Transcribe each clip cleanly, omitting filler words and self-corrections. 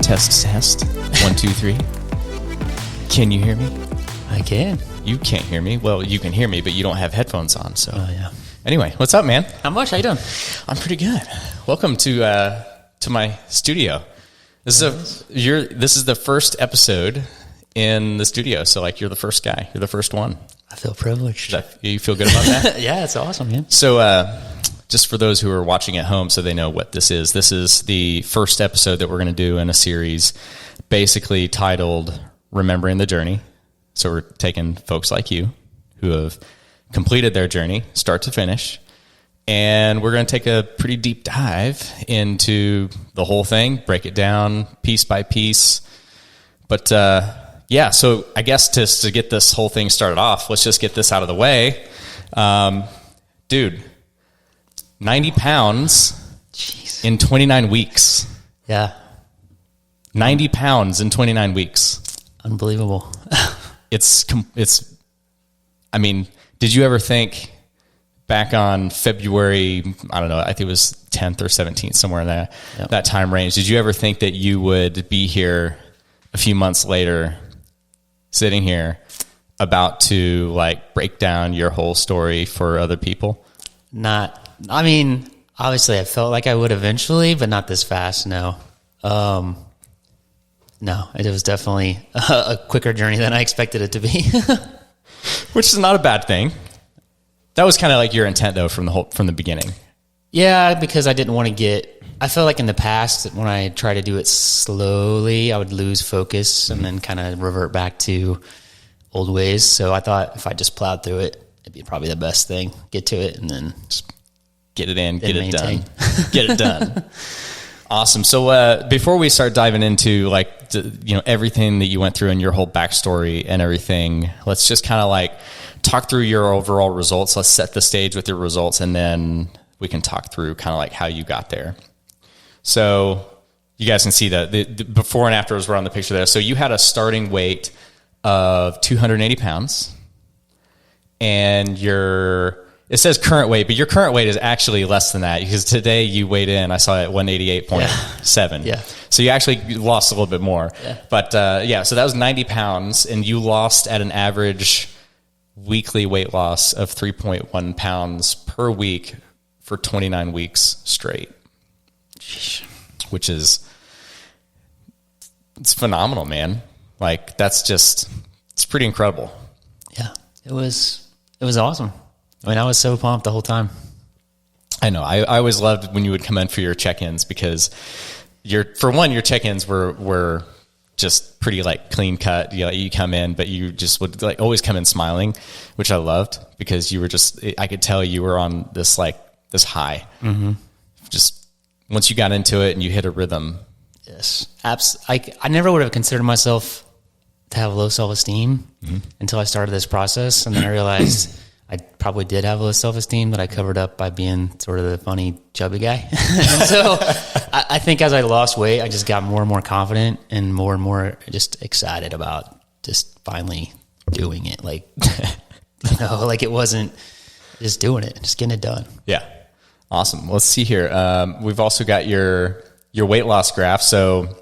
Test. 1, 2, 3. Can you hear me? I can. You can't hear me. Well, you can hear me, but you don't have headphones on. So, yeah. Anyway, what's up, man? How much? How you doing? I'm pretty good. Welcome to my studio. This is the first episode in the studio. So, like, you're the first guy. You're the first one. I feel privileged. You feel good about that? Yeah, it's awesome, man. So, just for those who are watching at home so they know what this is the first episode that we're going to do in a series basically titled Remembering the Journey. So we're taking folks like you who have completed their journey, start to finish, and we're going to take a pretty deep dive into the whole thing, break it down piece by piece. But yeah, so I guess to get this whole thing started off, let's just get this out of the way. Dude, 90 pounds Jeez. in 29 weeks. Yeah. 90 pounds in 29 weeks. Unbelievable. I mean, did you ever think back on February, I don't know, I think it was 10th or 17th, somewhere in that time range, did you ever think that you would be here a few months later, sitting here, about to like break down your whole story for other people? Obviously I felt like I would eventually, but not this fast, no. No, it was definitely a quicker journey than I expected it to be. Which is not a bad thing. That was kind of like your intent, though, from the beginning. Yeah, because I didn't want to I felt like in the past, when I tried to do it slowly, I would lose focus and then kind of revert back to old ways. So I thought if I just plowed through it, it'd be probably the best thing. Get to it and then just get it in, get it done. Get it done. Awesome. So before we start diving into everything that you went through and your whole backstory and everything, let's just kind of like talk through your overall results. Let's set the stage with your results, and then we can talk through kind of like how you got there. So you guys can see the before and afters were on the picture there. So you had a starting weight of 280 pounds, and it says current weight, but your current weight is actually less than that, because today you weighed in, I saw it at 188.7. Yeah. So you actually lost a little bit more. Yeah. But so that was 90 pounds, and you lost at an average weekly weight loss of 3.1 pounds per week for 29 weeks straight. Sheesh. Which it's phenomenal, man. Like, it's pretty incredible. Yeah, it was awesome. I mean, I was so pumped the whole time. I know. I always loved when you would come in for your check-ins, because your check-ins were just pretty like clean cut. You come in, but you just would like always come in smiling, which I loved, because you were I could tell you were on this high. Mm-hmm. Just once you got into it and you hit a rhythm. Yes. I never would have considered myself to have low self-esteem until I started this process. And then I realized I probably did have low self-esteem that I covered up by being sort of the funny, chubby guy. And so I think as I lost weight, I just got more and more confident and more just excited about just finally doing it. Like, like it wasn't just doing it, just getting it done. Yeah. Awesome. Let's see here. We've also got your weight loss graph. So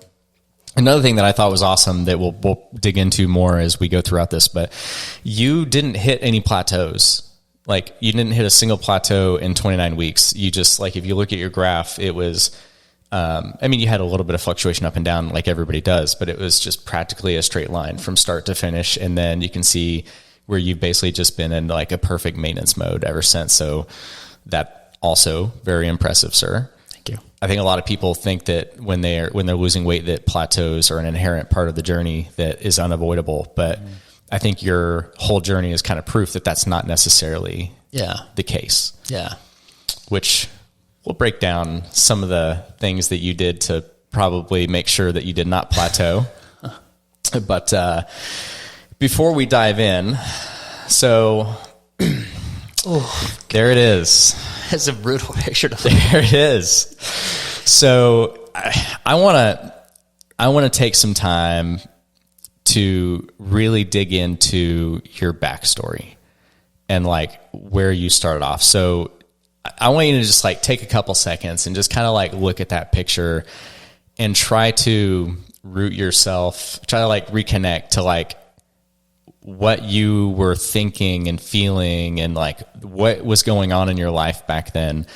another thing that I thought was awesome that we'll dig into more as we go throughout this, but you didn't hit any plateaus. Like, you didn't hit a single plateau in 29 weeks. You just, like, if you look at your graph, it was, you had a little bit of fluctuation up and down like everybody does, but it was just practically a straight line from start to finish. And then you can see where you've basically just been in like a perfect maintenance mode ever since. So that also very impressive, sir. I think a lot of people think that when they're losing weight, that plateaus are an inherent part of the journey that is unavoidable. But I think your whole journey is kind of proof that that's not necessarily the case. Yeah. Which we'll break down some of the things that you did to probably make sure that you did not plateau. But before we dive in, so there it is. That's a brutal picture to look at. There it is. So I want to take some time to really dig into your backstory and like where you started off. So I want you to just like take a couple seconds and just kind of like look at that picture and try to root yourself, try to like reconnect to like what you were thinking and feeling and like what was going on in your life back then,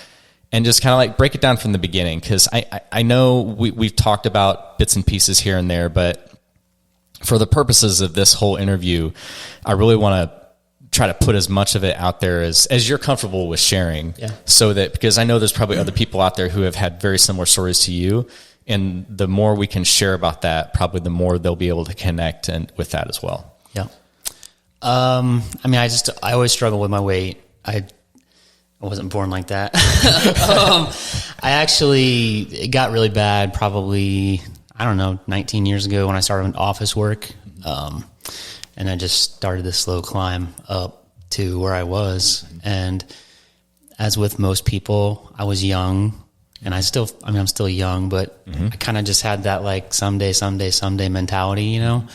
and just kind of like break it down from the beginning. Cause I know we've talked about bits and pieces here and there, but for the purposes of this whole interview, I really want to try to put as much of it out there as you're comfortable with sharing. Yeah. So that, because I know there's probably other people out there who have had very similar stories to you. And the more we can share about that, probably the more they'll be able to connect and with that as well. Yeah. I mean, I always struggle with my weight. I wasn't born like that. It got really bad probably, I don't know, 19 years ago when I started office work. And I just started this slow climb up to where I was. And as with most people, I was young, and I'm still young, but I kind of just had that like someday mentality, you know?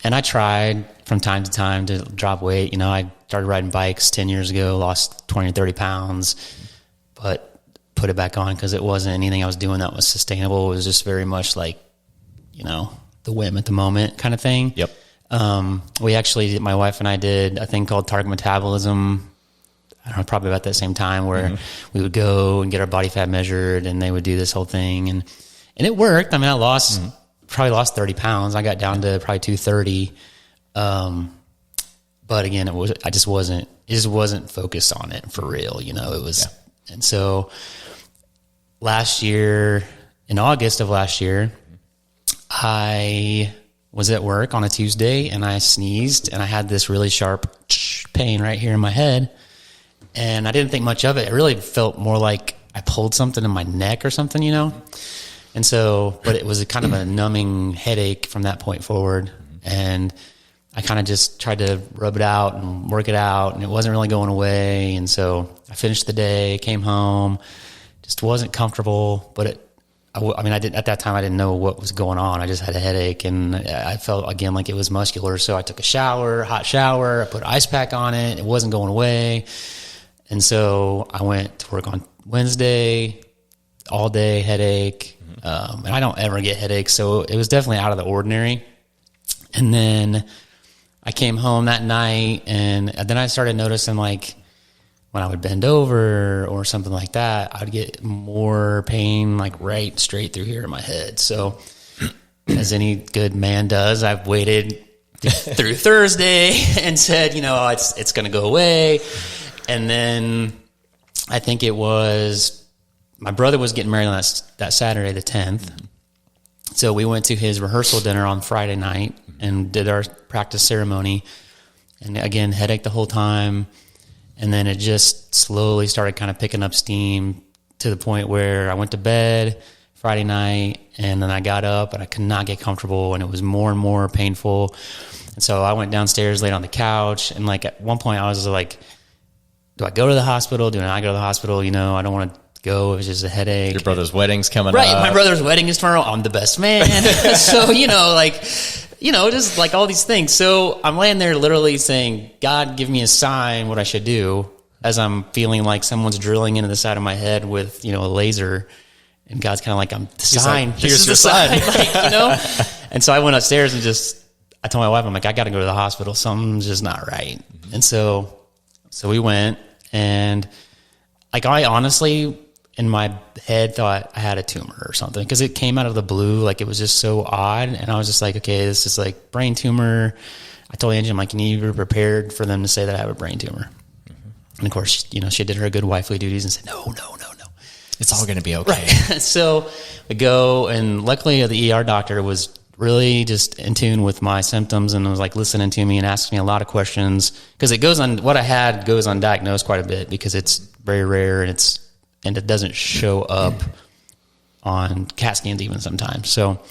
And I tried from time to time to drop weight. You know, I started riding bikes 10 years ago, lost 20 or 30 pounds, but put it back on because it wasn't anything I was doing that was sustainable. It was just very much like, you know, the whim at the moment kind of thing. Yep. My wife and I did a thing called target metabolism. I don't know, probably about that same time where we would go and get our body fat measured, and they would do this whole thing. And it worked. I mean, I probably lost 30 pounds. I got down to probably 230. But again, it just wasn't focused on it for real. You know, it was, and so last year, in August of last year, I was at work on a Tuesday and I sneezed and I had this really sharp pain right here in my head. And I didn't think much of it. It really felt more like I pulled something in my neck or something, you know? And so, but it was a kind of a numbing headache from that point forward. And I kind of just tried to rub it out and work it out, and it wasn't really going away. And so I finished the day, came home, just wasn't comfortable, but at that time I didn't know what was going on. I just had a headache, and I felt again like it was muscular. So I took a hot shower, I put an ice pack on it. It wasn't going away. And so I went to work on Wednesday, all day headache. And I don't ever get headaches. So it was definitely out of the ordinary. And then I came home that night, and then I started noticing like when I would bend over or something like that, I'd get more pain, like right straight through here in my head. So as any good man does, I've waited through Thursday and said, you know, it's going to go away. And then I think it was my brother was getting married on that Saturday, the 10th. So we went to his rehearsal dinner on Friday night and did our practice ceremony. And again, headache the whole time. And then it just slowly started kind of picking up steam to the point where I went to bed Friday night, and then I got up and I could not get comfortable, and it was more and more painful. And so I went downstairs, laid on the couch, and like at one point I was like, do I go to the hospital? Do I not go to the hospital? You know, I don't want to go. It was just a headache. Your brother's wedding's coming up. Right. My brother's wedding is tomorrow. I'm the best man. So, you know, like, you know, just like all these things. So I'm laying there literally saying, God, give me a sign what I should do, as I'm feeling like someone's drilling into the side of my head with, you know, a laser. And God's kind of like, I'm the sign. Like, here's your sign. Like, you know? And so I went upstairs and I told my wife, I'm like, I got to go to the hospital. Something's just not right. And so we went, and like, I honestly, in my head, thought I had a tumor or something, because it came out of the blue. Like, it was just so odd. And I was just like, okay, this is like brain tumor. I told Angie, I'm like, you need to be prepared for them to say that I have a brain tumor. And of course, you know, she did her good wifely duties and said, no. It's all going to be okay. Right. So we go, and luckily the ER doctor was really just in tune with my symptoms and was like listening to me and asking me a lot of questions, because what I had goes undiagnosed quite a bit because it's very rare, and it doesn't show up on CAT scans even sometimes. So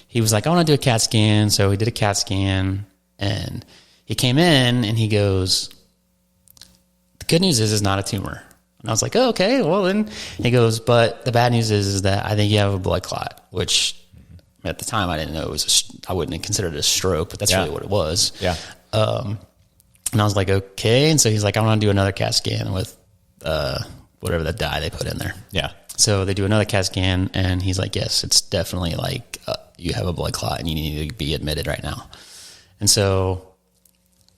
he was like, I want to do a CAT scan. So we did a CAT scan, and he came in and he goes, the good news is it's not a tumor. And I was like, oh, okay, well then. He goes, but the bad news is that I think you have a blood clot, which at the time I didn't know it was I wouldn't have considered it a stroke, but that's really what it was. Yeah. And I was like, okay. And so he's like, I want to do another CAT scan with whatever the dye they put in there. Yeah. So they do another CAT scan, and he's like, yes, it's definitely like you have a blood clot and you need to be admitted right now. And so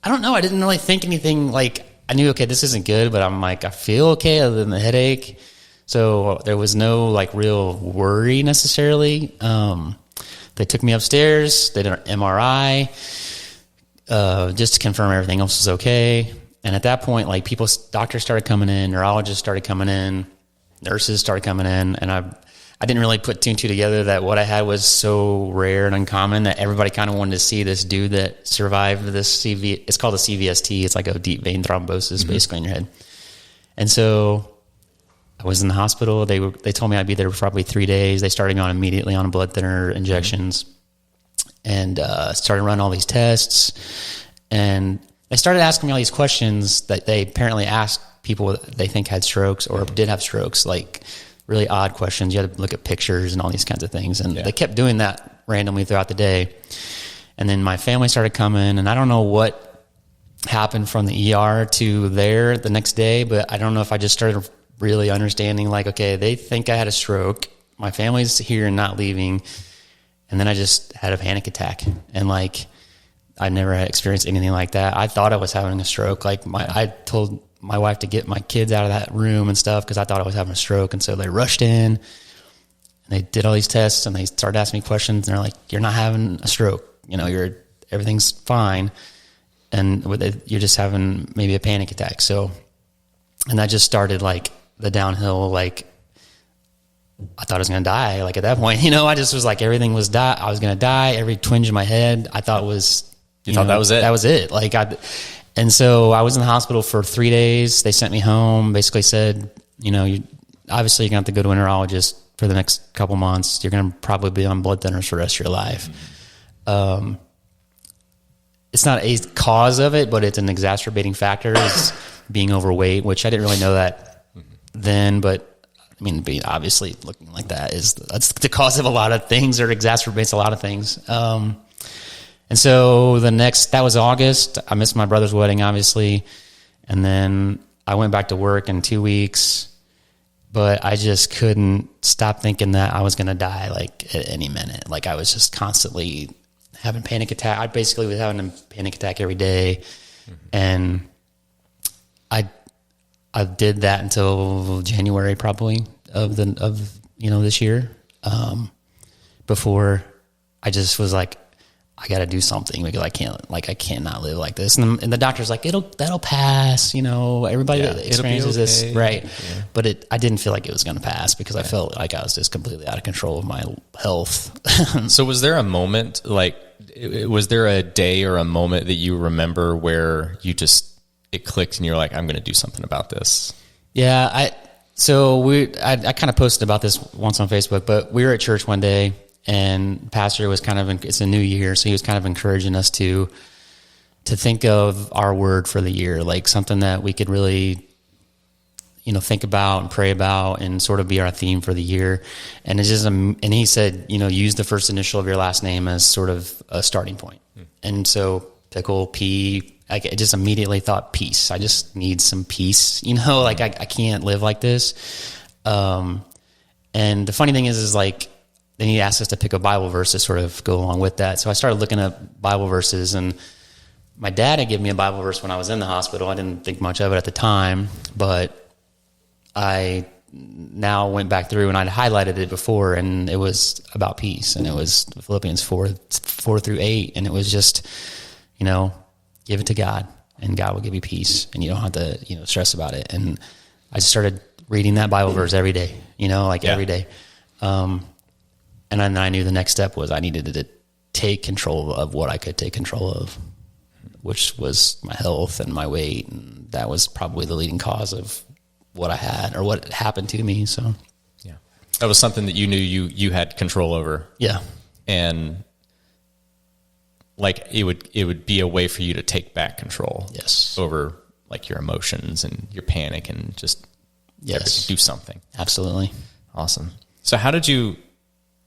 I don't know. I didn't really think anything. Like, I knew, okay, this isn't good, but I'm like, I feel okay other than the headache. So there was no like real worry necessarily. They took me upstairs. They did an MRI just to confirm everything else was okay. And at that point, like doctors started coming in, neurologists started coming in, nurses started coming in, and I didn't really put two and two together that what I had was so rare and uncommon that everybody kind of wanted to see this dude that survived this it's called a CVST. It's like a deep vein thrombosis basically in your head. And so I was in the hospital. They told me I'd be there for probably 3 days. They started on immediately on blood thinner injections and started running all these tests. And they started asking me all these questions that they apparently asked people that they think had strokes or did have strokes, like really odd questions. You had to look at pictures and all these kinds of things. And they kept doing that randomly throughout the day. And then my family started coming, and I don't know what happened from the ER to there the next day, but I don't know if I just started really understanding, like, okay, they think I had a stroke. My family's here and not leaving. And then I just had a panic attack. And like, I never had experienced anything like that. I thought I was having a stroke. Like I told my wife to get my kids out of that room and stuff because I thought I was having a stroke. And so they rushed in and they did all these tests and they started asking me questions. And they're like, you're not having a stroke. You know, everything's fine. And you're just having maybe a panic attack. So, and that just started like the downhill. Like, I thought I was going to die. Like at that point, you know, I just was like, everything was I was going to die. Every twinge in my head, I thought was, you thought that was it? That was it. Like and so I was in the hospital for 3 days. They sent me home, basically said, you know, obviously you're going to have to go to a neurologist for the next couple months. You're going to probably be on blood thinners for the rest of your life. Mm-hmm. It's not a cause of it, but it's an exacerbating factor is being overweight, which I didn't really know that then, but I mean, being obviously looking like that's the cause of a lot of things, or exacerbates a lot of things. And so that was August. I missed my brother's wedding, obviously. And then I went back to work in 2 weeks, but I just couldn't stop thinking that I was going to die like at any minute. Like I was just constantly having panic attack. I basically was having a panic attack every day. Mm-hmm. And I did that until January probably of this year. Before I just was like, I got to do something because I cannot live like this. And the doctor's like, that'll pass. You know, everybody experiences this. Right. Yeah. But I didn't feel like it was going to pass because I felt like I was just completely out of control of my health. So was there a moment, was there a day or a moment that you remember where it clicked and you're like, I'm going to do something about this? Yeah. I kind of posted about this once on Facebook, but we were at church one day and pastor was it's a new year. So he was kind of encouraging us to think of our word for the year, like something that we could really, think about and pray about and sort of be our theme for the year. And it's just, and he said, use the first initial of your last name as sort of a starting point. And so Pickel, P, I just immediately thought peace. I just need some peace, I can't live like this. And the funny thing is like, then he asked us to pick a Bible verse to sort of go along with that. So I started looking up Bible verses, and my dad had given me a Bible verse when I was in the hospital. I didn't think much of it at the time, but I now went back through and I'd highlighted it before, and it was about peace, and it was Philippians 4-8, and it was just, give it to God, and God will give you peace, and you don't have to, stress about it. And I just started reading that Bible verse every day, every day. And then I knew the next step was I needed to take control of what I could take control of, which was my health and my weight. And that was probably the leading cause of what I had or what happened to me. So, yeah, that was something that you knew you had control over. Yeah. And like it would be a way for you to take back control. Yes. Over like your emotions and your panic and just do something. Absolutely. Awesome. So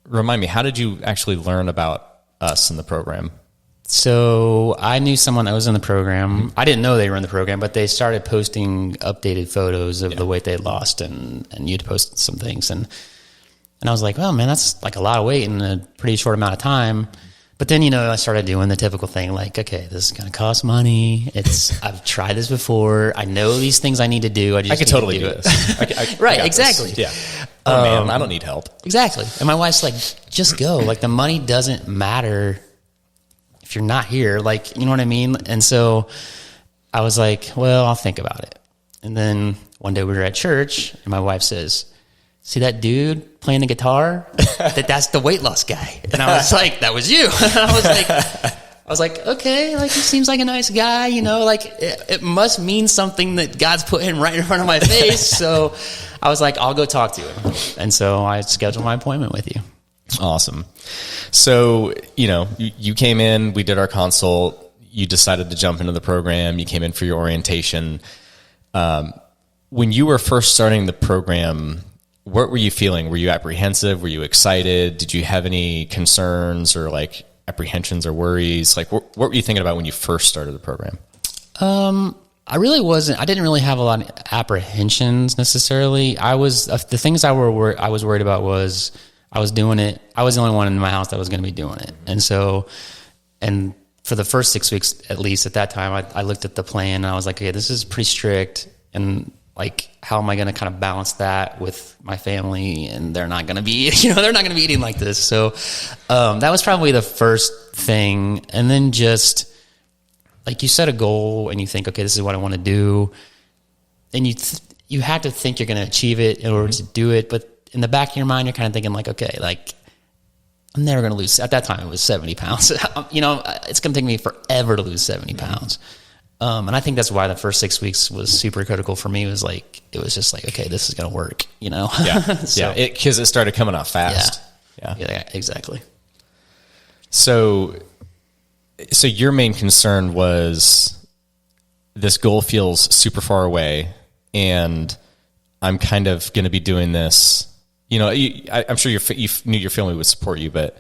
remind me, how did you actually learn about us in the program? So I knew someone that was in the program. Mm-hmm. I didn't know they were in the program, but they started posting updated photos of the weight they had lost, and you'd post some things. And And I was like, well, man, that's like a lot of weight in a pretty short amount of time. But then, I started doing the typical thing, like, okay, this is going to cost money. I've tried this before. I know these things I need to do. I could totally do this. Right, exactly. This. Yeah. Oh, man, I don't need help. Exactly. And my wife's like, just go. Like, the money doesn't matter if you're not here. Like, you know what I mean? And so I was like, well, I'll think about it. And then one day we were at church, and my wife says, see that dude playing the guitar? That's the weight loss guy. And I was like, that was you. I was like, okay, like, he seems like a nice guy, like it must mean something that God's put him right in front of my face. So I was like, I'll go talk to him. And so I scheduled my appointment with you. Awesome. So, you came in, we did our consult, you decided to jump into the program, you came in for your orientation. When you were first starting the program, what were you feeling? Were you apprehensive? Were you excited? Did you have any concerns or like apprehensions or worries? Like, what were you thinking about when you first started the program? I didn't really have a lot of apprehensions necessarily. The things I was worried about was I was doing it. I was the only one in my house that was going to be doing it. And so, and for the first 6 weeks, at least at that time, I looked at the plan and I was like, okay, this is pretty strict. And like, how am I going to kind of balance that with my family? And they're not going to be, they're not going to be eating like this. So, that was probably the first thing. And then just like, you set a goal and you think, okay, this is what I want to do. And you have to think you're going to achieve it in order to do it. But in the back of your mind, you're kind of thinking like, okay, like, I'm never going to lose. At that time, it was 70 pounds. It's going to take me forever to lose 70 pounds. And I think that's why the first 6 weeks was super critical for me. It was just like, okay, this is going to work, Yeah. So, yeah. Cause it started coming off fast. Yeah, exactly. So your main concern was this goal feels super far away and I'm kind of going to be doing this, I'm sure you knew your family would support you, but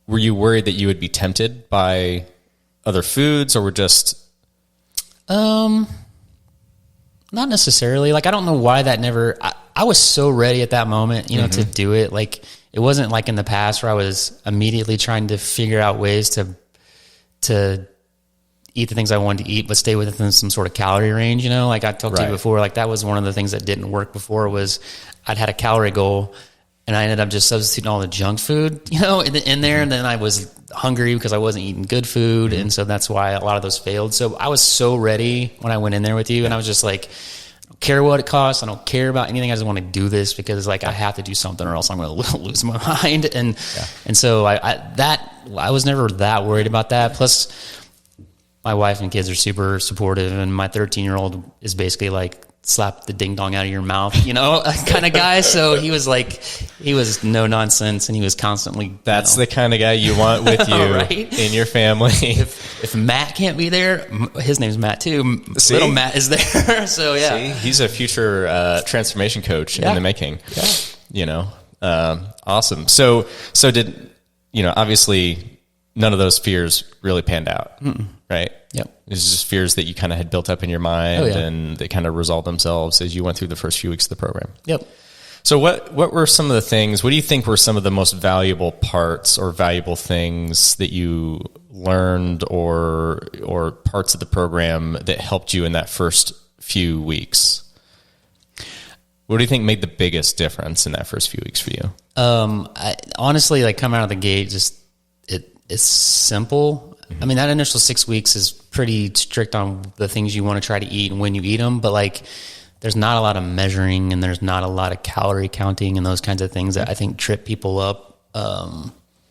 were you worried that you would be tempted by other foods or were just... Not necessarily. Like, I don't know why that never, I was so ready at that moment, to do it. Like, it wasn't like in the past where I was immediately trying to figure out ways to eat the things I wanted to eat, but stay within some sort of calorie range, like I talked to you before, like that was one of the things that didn't work before was I'd had a calorie goal and I ended up just substituting all the junk food, in there. And then I was hungry because I wasn't eating good food. Mm-hmm. And so that's why a lot of those failed. So I was so ready when I went in there with you and I was just like, I don't care what it costs. I don't care about anything. I just want to do this because like I have to do something or else I'm going to lose my mind. And so I was never that worried about that. Plus my wife and kids are super supportive and my 13-year-old is basically like, slap the ding dong out of your mouth, kind of guy. So he was no nonsense and he was constantly. That's the kind of guy you want with you right? in your family. If Matt can't be there, his name's Matt too. See? Little Matt is there. So yeah. See? He's a future transformation coach in the making, awesome. So did, obviously none of those fears really panned out, right? Yep. It's just fears that you kind of had built up in your mind and they kind of resolved themselves as you went through the first few weeks of the program. Yep. So what were some of the things, what do you think were some of the most valuable parts or valuable things that you learned or parts of the program that helped you in that first few weeks? What do you think made the biggest difference in that first few weeks for you? I honestly, like coming out of the gate, just it's simple. I mean, that initial 6 weeks is pretty strict on the things you want to try to eat and when you eat them, but like there's not a lot of measuring and there's not a lot of calorie counting and those kinds of things that I think trip people up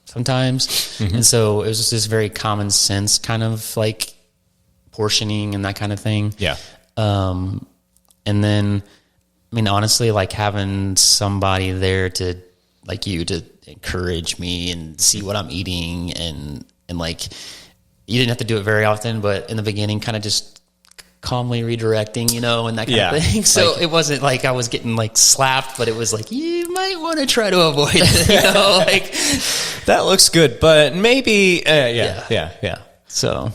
sometimes. Mm-hmm. And so it was just this very common sense kind of like portioning and that kind of thing. Yeah. And then, I mean, honestly, like having somebody there to like you to encourage me and see what I'm eating and like, you didn't have to do it very often, but in the beginning, kind of just calmly redirecting, and that kind of thing. So it wasn't like I was getting like slapped, but it was like, you might want to try to avoid it, like that looks good, but maybe, yeah. So,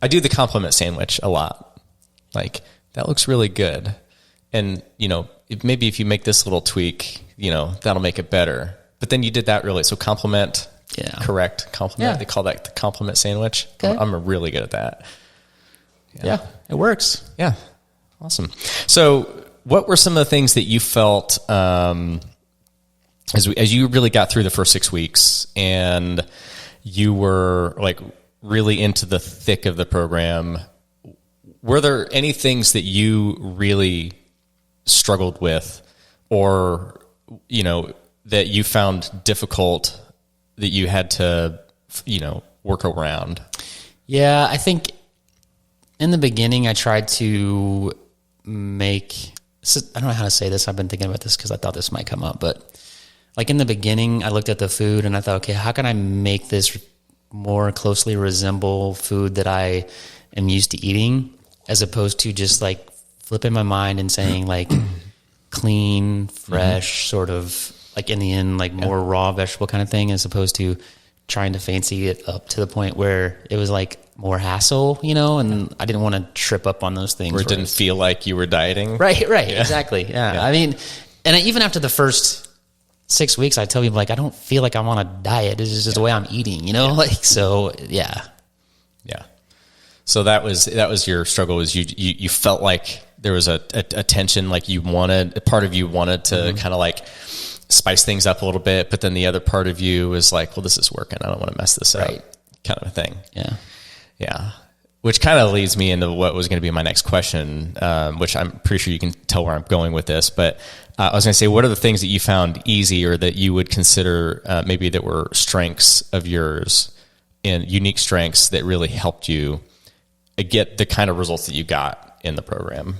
I do the compliment sandwich a lot. Like that looks really good. and maybe if you make this little tweak, that'll make it better. But then you did that really. So compliment, correct, compliment. Yeah. They call that the compliment sandwich. Okay. I'm really good at that. Yeah, it works. Yeah. Awesome. So what were some of the things that you felt, as you really got through the first 6 weeks and you were like really into the thick of the program, were there any things that you really struggled with or, that you found difficult that you had to, work around? Yeah, I think in the beginning I tried to I don't know how to say this. I've been thinking about this because I thought this might come up, but like in the beginning I looked at the food and I thought, okay, how can I make this more closely resemble food that I am used to eating, as opposed to just like flipping my mind and saying like clean, fresh, sort of like in the end, like more raw vegetable kind of thing, as opposed to trying to fancy it up to the point where it was like more hassle, and I didn't want to trip up on those things. Where it didn't feel like you were dieting. Right. Yeah. Exactly. Yeah. I mean, and even after the first 6 weeks, I tell people like, I don't feel like I'm on a diet. This is just the way I'm eating, so yeah. Yeah. So that was your struggle, was you felt like there was a tension, like part of you wanted to kind of like spice things up a little bit, but then the other part of you was like, well, this is working, I don't want to mess this up, kind of a thing. Yeah. Which kind of leads me into what was going to be my next question, which I'm pretty sure you can tell where I'm going with this, but I was going to say, what are the things that you found easy or that you would consider maybe that were strengths of yours and unique strengths that really helped you get the kind of results that you got in the program?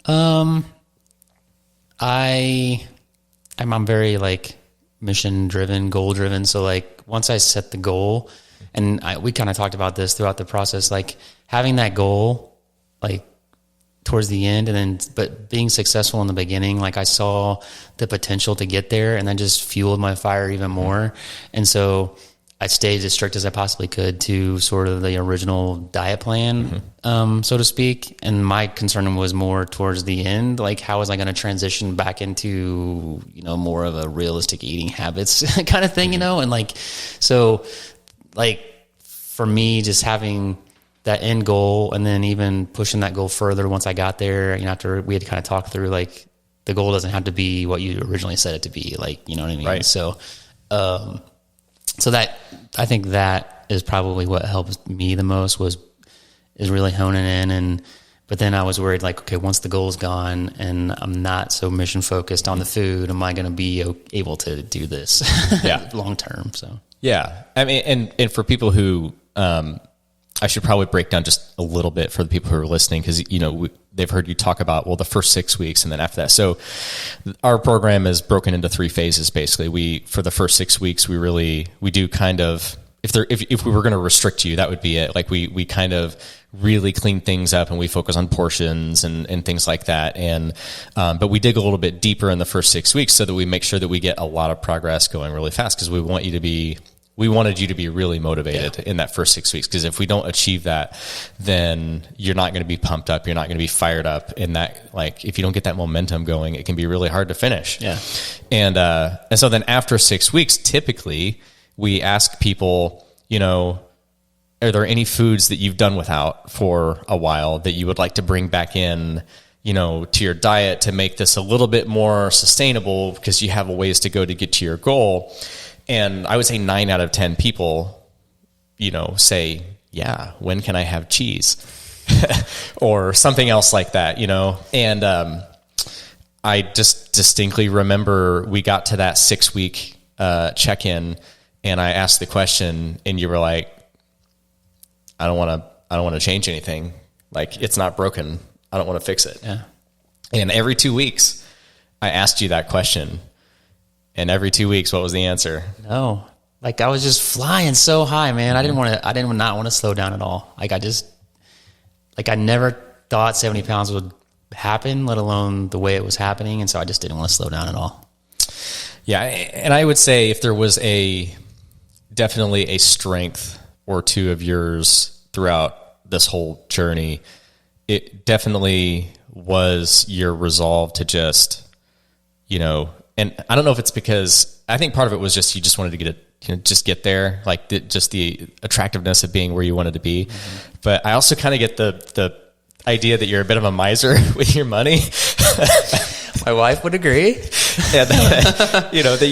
I'm very like mission driven, goal driven. So like once I set the goal, and we kind of talked about this throughout the process, like having that goal, like towards the end, but being successful in the beginning, like I saw the potential to get there, and that just fueled my fire even more. And so I stayed as strict as I possibly could to sort of the original diet plan, so to speak. And my concern was more towards the end, like how was I going to transition back into, more of a realistic eating habits kind of thing, and like, so like for me, just having that end goal and then even pushing that goal further once I got there, after we had to kind of talk through, like the goal doesn't have to be what you originally set it to be, like, you know what I mean? Right. So, so that, I think that is probably what helped me the most is really honing in. But then I was worried, like, okay, once the goal's gone and I'm not so mission focused on the food, am I going to be able to do this long term? So, yeah. I mean, and for people who, I should probably break down just a little bit for the people who are listening, because, they've heard you talk about, the first 6 weeks and then after that. So our program is broken into 3 phases, basically. For the first 6 weeks, we do kind of, if we were going to restrict you, that would be it. Like we kind of really clean things up and we focus on portions and things like that. And, but we dig a little bit deeper in the first 6 weeks so that we make sure that we get a lot of progress going really fast, because we wanted you to be really motivated in that first 6 weeks. Because if we don't achieve that, then you're not going to be pumped up. You're not going to be fired up. And that, like, if you don't get that momentum going, it can be really hard to finish. Yeah. And so then after 6 weeks, typically we ask people, are there any foods that you've done without for a while that you would like to bring back in, to your diet to make this a little bit more sustainable, because you have a ways to go to get to your goal. And I would say 9 out of 10 people, say, yeah, when can I have cheese? Or something else like that, And I just distinctly remember we got to that 6 week check-in, and I asked the question, and you were like, I don't want to change anything. Like, it's not broken. I don't want to fix it. Yeah. And every 2 weeks, I asked you that question. And every 2 weeks, what was the answer? No, like I was just flying so high, man. I did not want to slow down at all. Like I never thought 70 pounds would happen, let alone the way it was happening. And so I just didn't want to slow down at all. Yeah. And I would say if there was definitely a strength or two of yours throughout this whole journey, it definitely was your resolve to just, and I don't know if it's because I think part of it was just, you just wanted to get it, just get there, like just the attractiveness of being where you wanted to be. Mm-hmm. But I also kind of get the idea that you're a bit of a miser with your money. My wife would agree. Yeah, that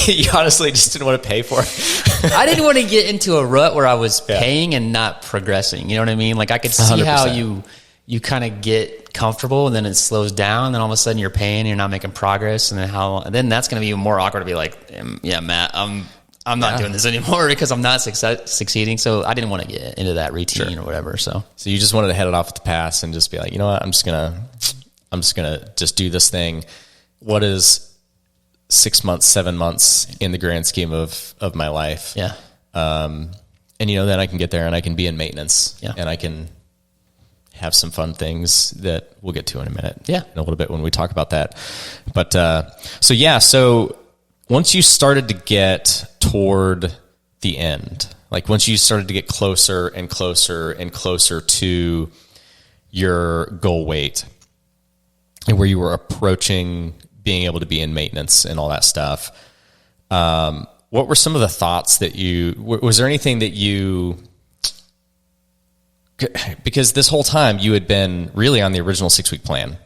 you honestly just didn't want to pay for it. I didn't want to get into a rut where I was paying and not progressing. You know what I mean? Like I could see 100%. How you kind of get comfortable and then it slows down, and then all of a sudden you're paying and you're not making progress, and then that's going to be even more awkward to be like, yeah, Matt, I'm not doing this anymore because I'm not succeeding. So I didn't want to get into that routine or whatever. So you just wanted to head it off at the pass and just be like, you know what, I'm just gonna just do this thing. What is 6 months, 7 months in the grand scheme of my life? Yeah. And then I can get there and I can be in maintenance. Yeah. And I can have some fun things that we'll get to in a minute. Yeah. In a little bit when we talk about that. But, so once you started to get toward the end, like once you started to get closer and closer and closer to your goal weight, and where you were approaching being able to be in maintenance and all that stuff, what were some of the thoughts that was there anything that because this whole time you had been really on the original 6-week plan,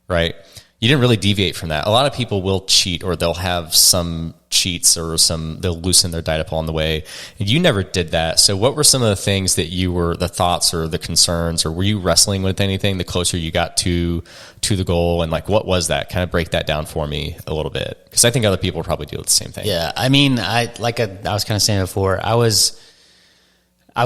right? You didn't really deviate from that. A lot of people will cheat, or they'll have some cheats, or they'll loosen their diet up along the way. And you never did that. So what were some of the things that the thoughts or the concerns, or were you wrestling with anything the closer you got to the goal? And like, what was that? Kind of break that down for me a little bit. Because I think other people probably do the same thing. Yeah. I mean, I was kind of saying before, I was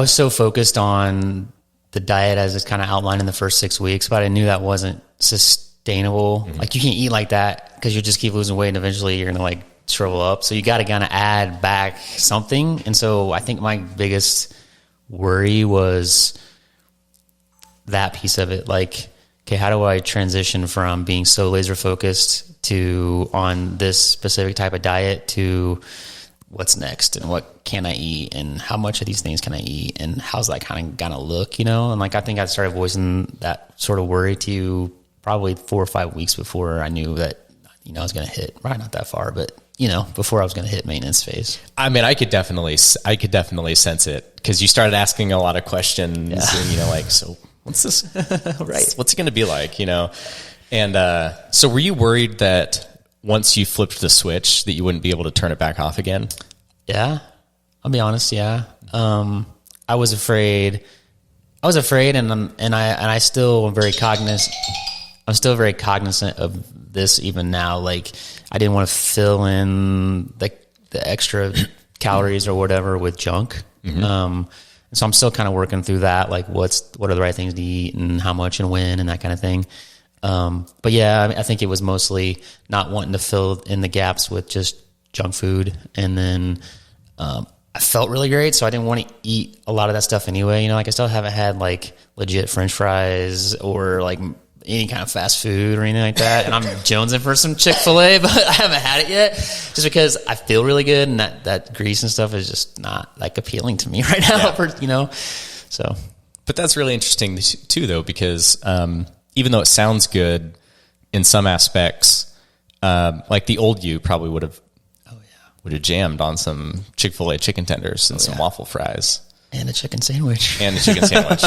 so focused on the diet as it's kind of outlined in the first 6 weeks, but I knew that wasn't sustainable. Mm-hmm. Like you can't eat like that because you just keep losing weight and eventually you're going to like shrivel up. So you got to kind of add back something. And so I think my biggest worry was that piece of it. Like, okay, how do I transition from being so laser focused to on this specific type of diet to what's next, and what can I eat, and how much of these things can I eat, and how's that kind of gonna look, And like, I think I started voicing that sort of worry to you probably 4 or 5 weeks before I knew that, I was going to hit, right, not that far, but before I was going to hit maintenance phase. I mean, I could definitely sense it, because you started asking a lot of questions, and like, so what's this, right? What's it going to be like, And so were you worried that once you flipped the switch that you wouldn't be able to turn it back off again? Yeah, I'll be honest. Yeah. I was afraid, and I still am very cognizant. I'm still very cognizant of this even now. Like, I didn't want to fill in the extra calories or whatever with junk. Mm-hmm. So I'm still kind of working through that. Like, what are the right things to eat and how much and when and that kind of thing. But yeah, I think it was mostly not wanting to fill in the gaps with just junk food. And then, I felt really great, so I didn't want to eat a lot of that stuff anyway. Like, I still haven't had like legit French fries or like any kind of fast food or anything like that. And I'm jonesing for some Chick-fil-A, but I haven't had it yet, just because I feel really good, and that grease and stuff is just not like appealing to me right now. So. But that's really interesting too, though, because even though it sounds good in some aspects, like the old you probably would have jammed on some Chick-fil-A chicken tenders and some waffle fries. And a chicken sandwich.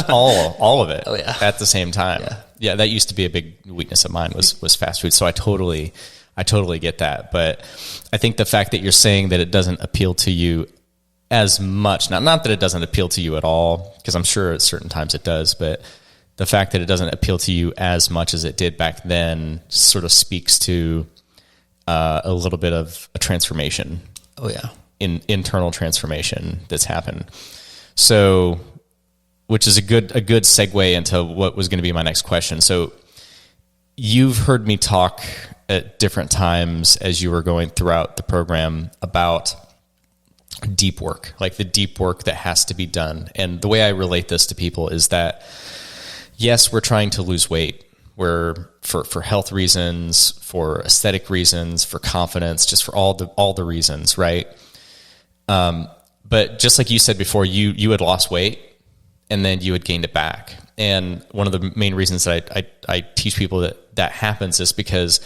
All of it. Oh, yeah. At the same time. Yeah, that used to be a big weakness of mine was fast food. So I totally get that. But I think the fact that you're saying that it doesn't appeal to you as much, not that it doesn't appeal to you at all, because I'm sure at certain times it does, but the fact that it doesn't appeal to you as much as it did back then sort of speaks to a little bit of a transformation. Oh, yeah. Internal transformation that's happened. So, which is a good segue into what was going to be my next question. So, you've heard me talk at different times as you were going throughout the program about deep work, like the deep work that has to be done. And the way I relate this to people is that, yes, we're trying to lose weight. We're for health reasons, for aesthetic reasons, for confidence, just for all the reasons, right? But just like you said before, you had lost weight and then you had gained it back. And one of the main reasons that I teach people that happens is because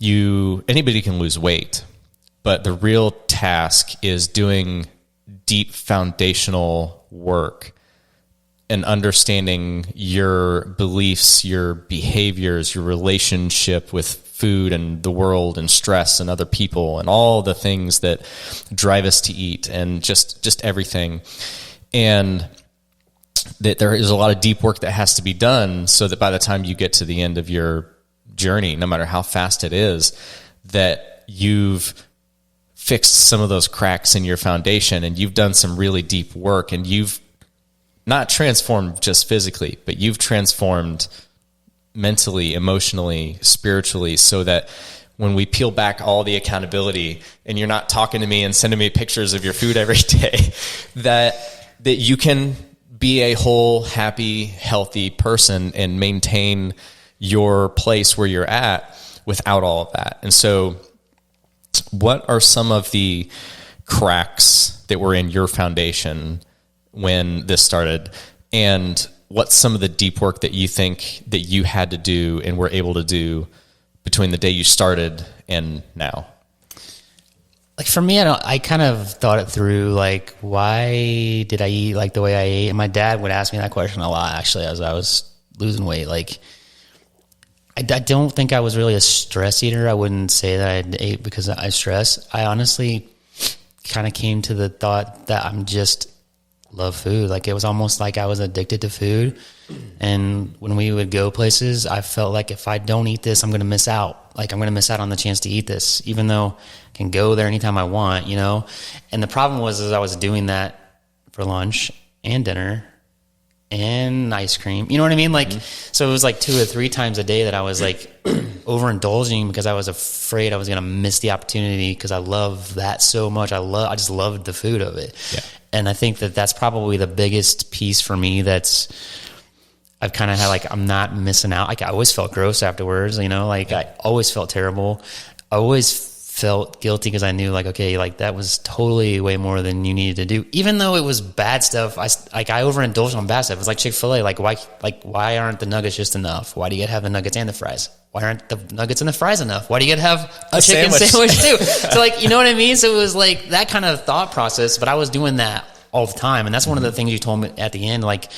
anybody can lose weight, but the real task is doing deep foundational work and understanding your beliefs, your behaviors, your relationship with food and the world and stress and other people and all the things that drive us to eat and just everything. And that there is a lot of deep work that has to be done so that by the time you get to the end of your journey, no matter how fast it is, that you've fixed some of those cracks in your foundation and you've done some really deep work, and you've not transformed just physically, but you've transformed mentally, emotionally, spiritually, so that when we peel back all the accountability and you're not talking to me and sending me pictures of your food every day, that you can be a whole, happy, healthy person and maintain your place where you're at without all of that. And so what are some of the cracks that were in your foundation when this started? And what's some of the deep work that you think that you had to do and were able to do between the day you started and now? Like for me, I kind of thought it through, like, why did I eat like the way I ate? And my dad would ask me that question a lot, actually, as I was losing weight. Like, I don't think I was really a stress eater. I wouldn't say that I ate because I stress. I honestly kind of came to the thought that I'm just love food. Like, it was almost like I was addicted to food. And when we would go places, I felt like if I don't eat this, I'm going to miss out. Like, I'm going to miss out on the chance to eat this, even though I can go there anytime I want, you know? And the problem was, is I was doing that for lunch and dinner and ice cream. You know what I mean? Like, so it was like 2 or 3 times a day that I was like overindulging because I was afraid I was going to miss the opportunity, because I love that so much. I just loved the food of it. Yeah. And I think that that's probably the biggest piece for me. I've kind of had, like, I'm not missing out. Like, I always felt gross afterwards, you know, like, I always felt terrible. I always felt guilty because I knew, like, okay, like, that was totally way more than you needed to do. Even though it was bad stuff, I overindulged on bad stuff. It was like Chick-fil-A. Like, why aren't the nuggets just enough? Why do you gotta have the nuggets and the fries? Why aren't the nuggets and the fries enough? Why do you gotta have a chicken sandwich too? So, like, you know what I mean? So it was like that kind of thought process, but I was doing that all the time. And that's one of the things you told me at the end, like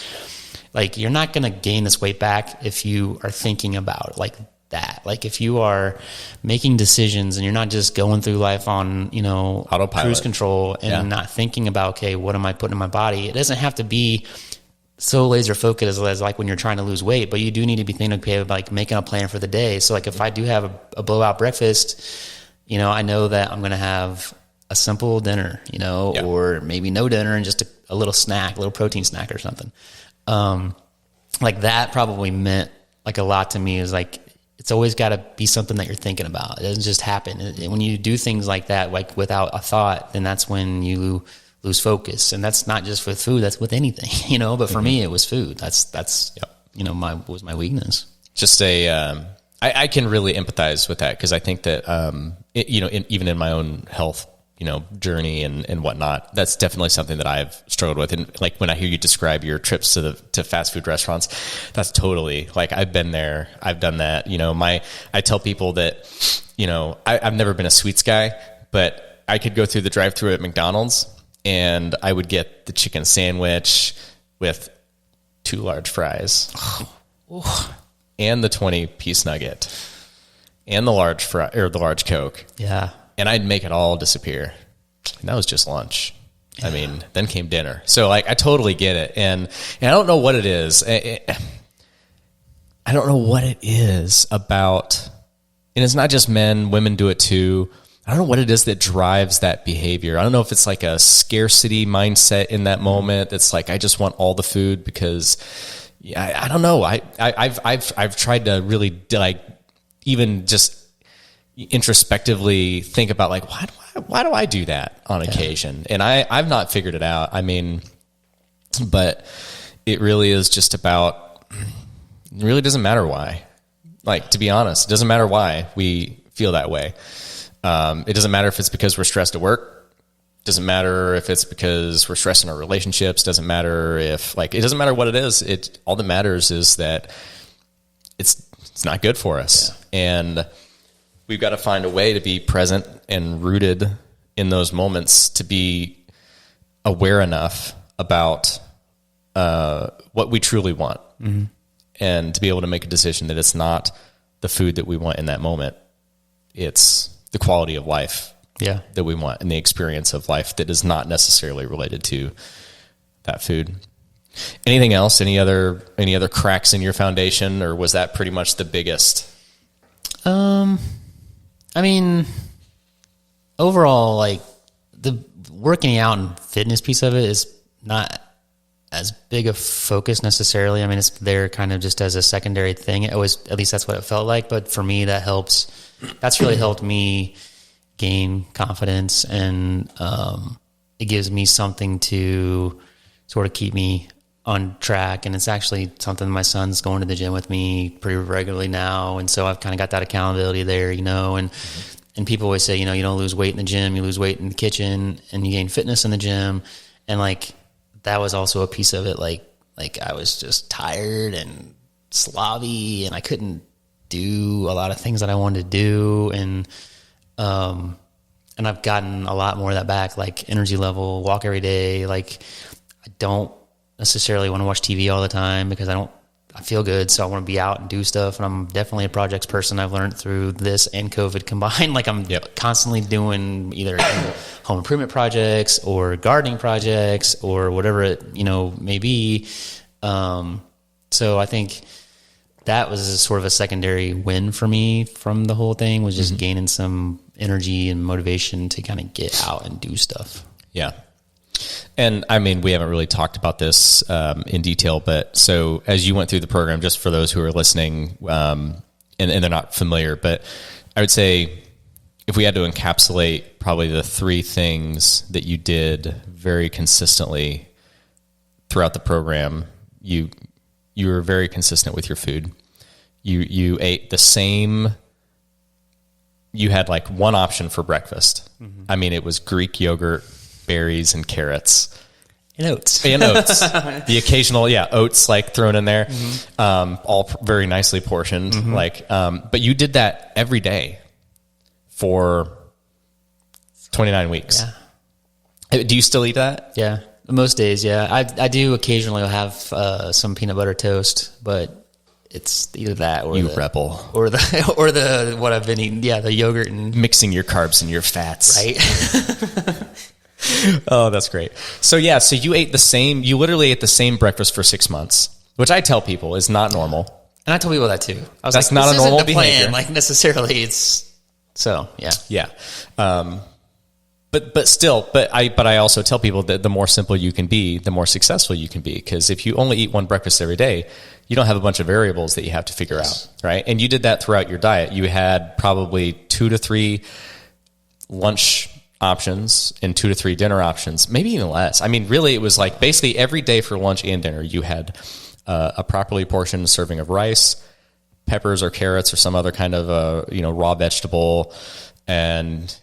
you're not going to gain this weight back if you are thinking about it like that. Like, if you are making decisions and you're not just going through life on, you know, autopilot, cruise control, and not thinking about, okay, what am I putting in my body? It doesn't have to be so laser focused as like when you're trying to lose weight, but you do need to be thinking, okay, like making a plan for the day. So, like, if I do have a blowout breakfast, you know, I know that I'm going to have a simple dinner, you know, or maybe no dinner and just a little snack, a little protein snack or something. Like, that probably meant like a lot to me. Is like, it's always got to be something that you're thinking about. It doesn't just happen. When you do things like that, like without a thought, then that's when you lose focus. And that's not just with food, that's with anything, you know, but for me, it was food. That's, you know, was my weakness. Just I can really empathize with that, because I think that, you know, even in my own health, you know, journey and whatnot, that's definitely something that I've struggled with. And like, when I hear you describe your trips to fast food restaurants, that's totally, like, I've been there, I've done that. You know, I tell people that, you know, I've never been a sweets guy, but I could go through the drive-thru at McDonald's and I would get the chicken sandwich with 2 large fries and the 20-piece nugget and the large fry, or the large Coke. Yeah. And I'd make it all disappear. And that was just lunch. Yeah. I mean, then came dinner. So, like, I totally get it. And I don't know what it is. I don't know what it is about, and it's not just men, women do it too. I don't know what it is that drives that behavior. I don't know if it's like a scarcity mindset in that moment. That's like, I just want all the food because, I don't know. I've tried to really, like, even just introspectively think about, like, why do I do that on occasion? And I've not figured it out. I mean, but it really is just about, it really doesn't matter why. Like, to be honest, it doesn't matter why we feel that way. It doesn't matter if it's because we're stressed at work. Doesn't matter if it's because we're stressing our relationships. Doesn't matter if it doesn't matter what it is. All that matters is that it's not good for us. Yeah. And we've got to find a way to be present and rooted in those moments, to be aware enough about what we truly want, and to be able to make a decision that it's not the food that we want in that moment. It's the quality of life that we want, and the experience of life that is not necessarily related to that food. Anything else? Any other cracks in your foundation, or was that pretty much the biggest? I mean, overall, like the working out and fitness piece of it is not as big a focus necessarily. I mean, it's there kind of just as a secondary thing. It was, at least that's what it felt like. But for me, that's really helped me gain confidence, and it gives me something to sort of keep me on track. And it's actually something my son's going to the gym with me pretty regularly now. And so I've kind of got that accountability there, and people always say, you don't lose weight in the gym, you lose weight in the kitchen, and you gain fitness in the gym. And like, that was also a piece of it. Like I was just tired and slobby, and I couldn't do a lot of things that I wanted to do. And I've gotten a lot more of that back, like energy level, walk every day. Like, I don't necessarily want to watch TV all the time because I feel good. So I want to be out and do stuff. And I'm definitely a projects person. I've learned through this and COVID combined. Like, I'm constantly doing either home improvement projects or gardening projects or whatever it, may be. So I think that was sort of a secondary win for me from the whole thing, was just gaining some energy and motivation to kind of get out and do stuff. Yeah. And I mean, we haven't really talked about this in detail, but so as you went through the program, just for those who are listening and they're not familiar, but I would say if we had to encapsulate probably the three things that you did very consistently throughout the program, you were very consistent with your food. You ate the same. You had like one option for breakfast. I mean, it was Greek yogurt, berries, and carrots. And oats. The occasional, oats like thrown in there, all very nicely portioned. But you did that every day for 29 weeks. Yeah. Do you still eat that? Yeah. Most days, yeah. I do occasionally have some peanut butter toast, but it's either that or rebel or the what I've been eating. Yeah, the yogurt and mixing your carbs and your fats. Right. Oh, that's great. So you literally ate the same breakfast for 6 months, which I tell people is not normal. And I told people that too. I was that's like, not a normal behavior. Plan, like necessarily it's so, yeah. Yeah. But I also tell people that the more simple you can be, the more successful you can be. Because if you only eat one breakfast every day, you don't have a bunch of variables that you have to figure out, right? And you did that throughout your diet. You had probably 2 to 3 lunch options and 2 to 3 dinner options, maybe even less. I mean, really, it was like basically every day for lunch and dinner, you had a properly portioned serving of rice, peppers or carrots or some other kind of raw vegetable, and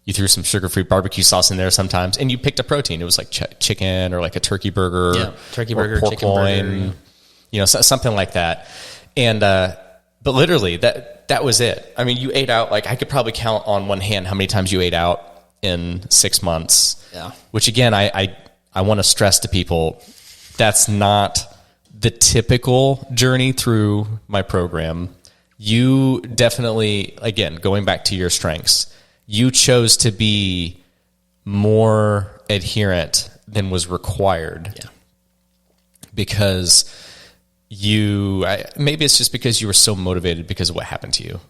you threw some sugar-free barbecue sauce in there sometimes, and you picked a protein. It was like chicken or like a turkey burger, pork chicken loin, burger. Something like that. And but literally that was it. I mean, you ate out, like I could probably count on one hand how many times you ate out in 6 months. Yeah. Which again, I want to stress to people, that's not the typical journey through my program. You definitely, again, going back to your strengths, you chose to be more adherent than was required. Yeah. Because maybe it's just because you were so motivated because of what happened to you.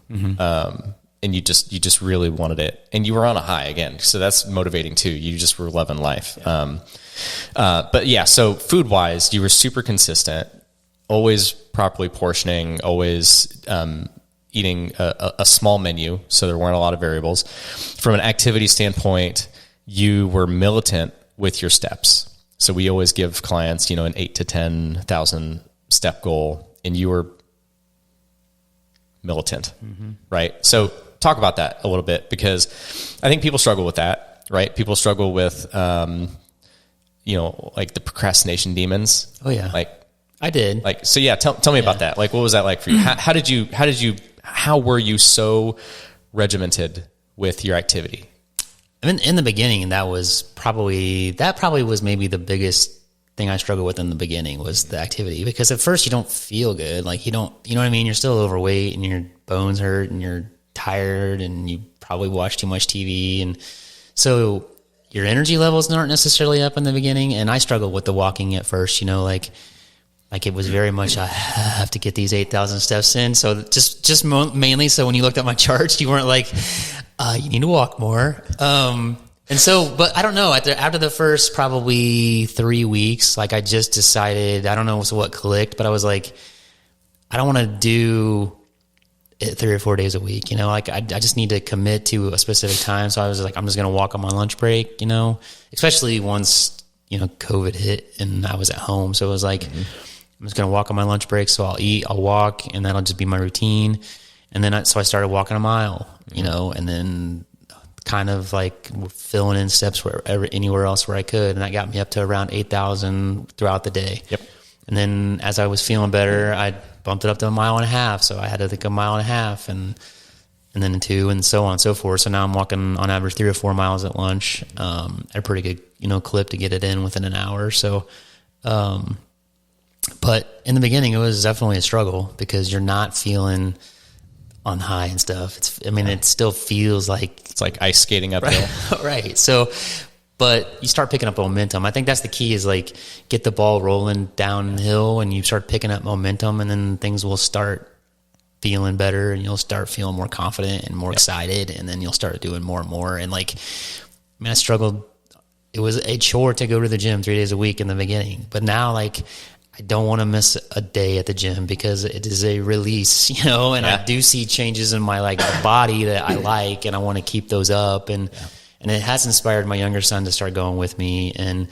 And you just really wanted it, and you were on a high again. So that's motivating too. You just were loving life. Yeah. But yeah, so food wise, you were super consistent, always properly portioning, always, eating a small menu. So there weren't a lot of variables. From an activity standpoint, you were militant with your steps. So we always give clients, an 8 to 10,000 step goal, and you were militant, right? So talk about that a little bit, because I think people struggle with that. right? People struggle with, like the procrastination demons. Oh yeah. Like I did. Like, so yeah, tell me about that. Like, what was that like for you? How were you so regimented with your activity? I mean, in the beginning, that probably was maybe the biggest thing I struggled with in the beginning was the activity, because at first you don't feel good. Like you know what I mean? You're still overweight and your bones hurt and you're tired and you probably watch too much TV. And so your energy levels aren't necessarily up in the beginning. And I struggled with the walking at first, like it was very much, I have to get these 8,000 steps in. So just mainly, so when you looked at my charts, you weren't like, you need to walk more. And so, but I don't know, after the first probably 3 weeks, like I just decided, I don't know what clicked, but I was like, I don't want to do it 3 or 4 days a week, like I just need to commit to a specific time. So I was like, I'm just going to walk on my lunch break, especially once, COVID hit and I was at home. So it was like, I'm just going to walk on my lunch break. So I'll eat, I'll walk, and that'll just be my routine. And then so I started walking a mile, and then kind of like filling in steps anywhere else where I could. And that got me up to around 8,000 throughout the day. Yep. And then as I was feeling better, I bumped it up to 1.5 miles. So I had to think 1.5 miles and then 2 and so on and so forth. So now I'm walking on average 3 or 4 miles at lunch, at a pretty good, clip to get it in within an hour. So, but in the beginning, it was definitely a struggle because you're not feeling on high and stuff. It still feels like it's like ice skating uphill. Right. So, but you start picking up momentum. I think that's the key is like get the ball rolling downhill and you start picking up momentum, and then things will start feeling better and you'll start feeling more confident and more excited. And then you'll start doing more and more. And like, I struggled. It was a chore to go to the gym 3 days a week in the beginning, but now like, I don't want to miss a day at the gym because it is a release, and I do see changes in my body that I like, and I want to keep those up. And it has inspired my younger son to start going with me and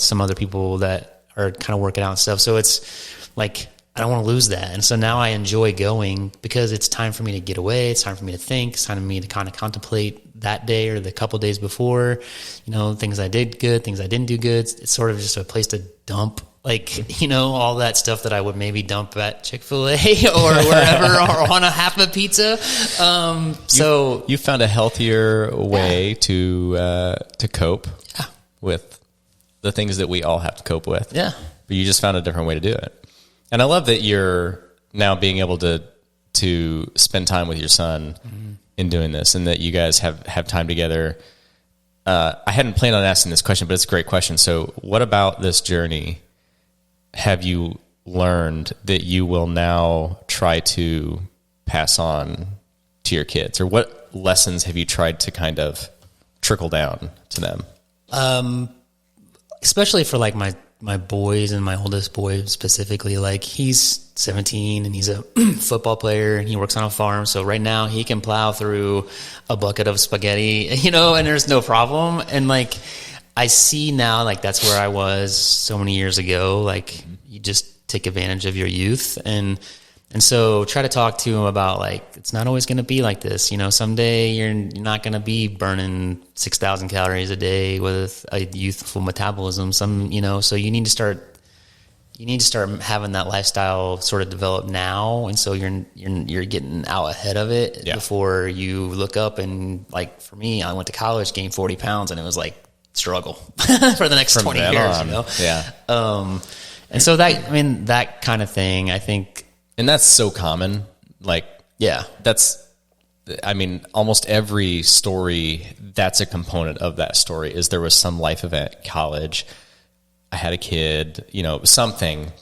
some other people that are kind of working out and stuff. So it's like, I don't want to lose that. And so now I enjoy going because it's time for me to get away. It's time for me to think. It's time for me to kind of contemplate that day or the couple days before, things I did good, things I didn't do good. It's sort of just a place to dump all that stuff that I would maybe dump at Chick-fil-A or wherever or on a half of a pizza. So you found a healthier way to cope with the things that we all have to cope with. Yeah. But you just found a different way to do it. And I love that you're now being able to spend time with your son in doing this, and that you guys have time together. I hadn't planned on asking this question, but it's a great question. So what about this journey have you learned that you will now try to pass on to your kids? Or what lessons have you tried to kind of trickle down to them? Especially for like my boys and my oldest boy specifically, like he's 17 and he's a football player and he works on a farm. So right now he can plow through a bucket of spaghetti, and there's no problem. And like, I see now, like that's where I was so many years ago. Like you just take advantage of your youth and so try to talk to him about like, it's not always going to be like this. Someday you're not going to be burning 6,000 calories a day with a youthful metabolism. So you need to start having that lifestyle sort of develop now. And so you're getting out ahead of it before you look up. And like for me, I went to college, gained 40 pounds, and it was like struggle for the next 20 years, Yeah. And so that kind of thing, I think. And that's so common. Like, almost every story, that's a component of that story is there was some life event, college, I had a kid, something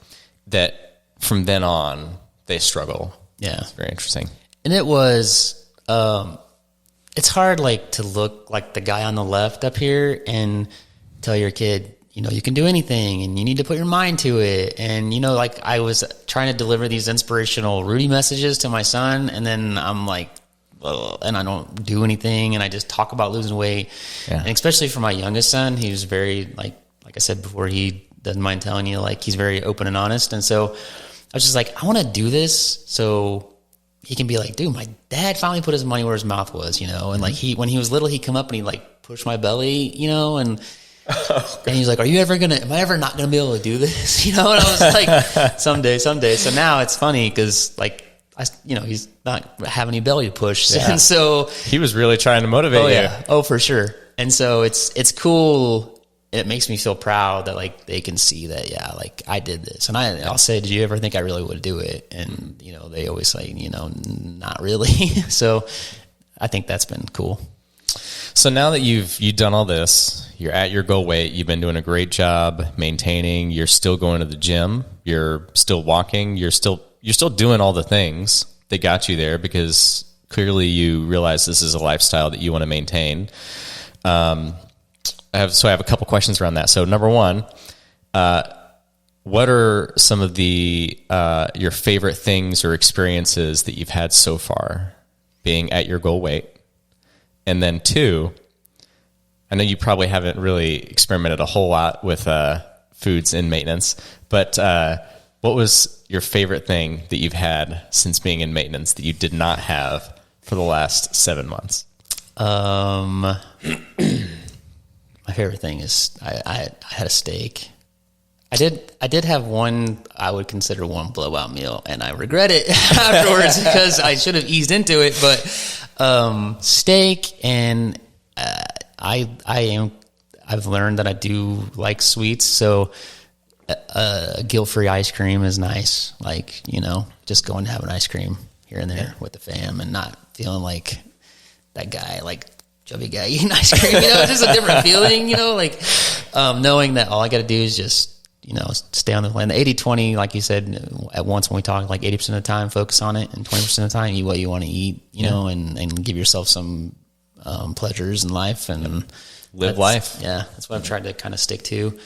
that from then on they struggle. Yeah. It's very interesting. And it was, it's hard like to look like the guy on the left up here and tell your kid, you can do anything and you need to put your mind to it. And, like I was trying to deliver these inspirational Rudy messages to my son. And then I'm like, well, and I don't do anything. And I just talk about losing weight. Yeah. And especially for my youngest son, he was very like I said before, he doesn't mind telling you, like he's very open and honest. And so I was just like, I want to do this. So he can be like, dude, my dad finally put his money where his mouth was, and like when he was little, he'd come up and he'd like push my belly, you know, and he's like, am I ever not going to be able to do this? You know, and I was like, someday. So now it's funny because like, he's not having any belly to push. Yeah. And so he was really trying to motivate you. Yeah. Oh, for sure. And so it's cool. It makes me feel proud that like they can see that, yeah, like I did this. And I'll say, did you ever think I really would do it? And, you know, they always say, you know, not really. So I think that's been cool. So now that you've done all this, you're at your goal weight, you've been doing a great job maintaining, you're still going to the gym, you're still walking, you're still doing all the things that got you there because clearly you realize this is a lifestyle that you want to maintain. I have a couple questions around that. So number one, what are some of the your favorite things or experiences that you've had so far being at your goal weight? And then two, I know you probably haven't really experimented a whole lot with foods in maintenance, but what was your favorite thing that you've had since being in maintenance that you did not have for the last 7 months? My favorite thing is I had a steak. I did have one, I would consider one blowout meal, and I regret it afterwards because I should have eased into it. But steak, and I've learned that I do like sweets, so guilt-free ice cream is nice. Like, you know, just going to have an ice cream here and there with the fam, and not feeling like that guy, like chubby guy eating ice cream. You know, it's just a different feeling. You know, like knowing that all I got to do is just, you know, stay on the plan. The 80-20, like you said at once when we talked, like 80% of the time focus on it, and 20% of the time eat what you want to eat, you know, and give yourself some pleasures in life and live life. Yeah, that's what I've tried to kind of stick to.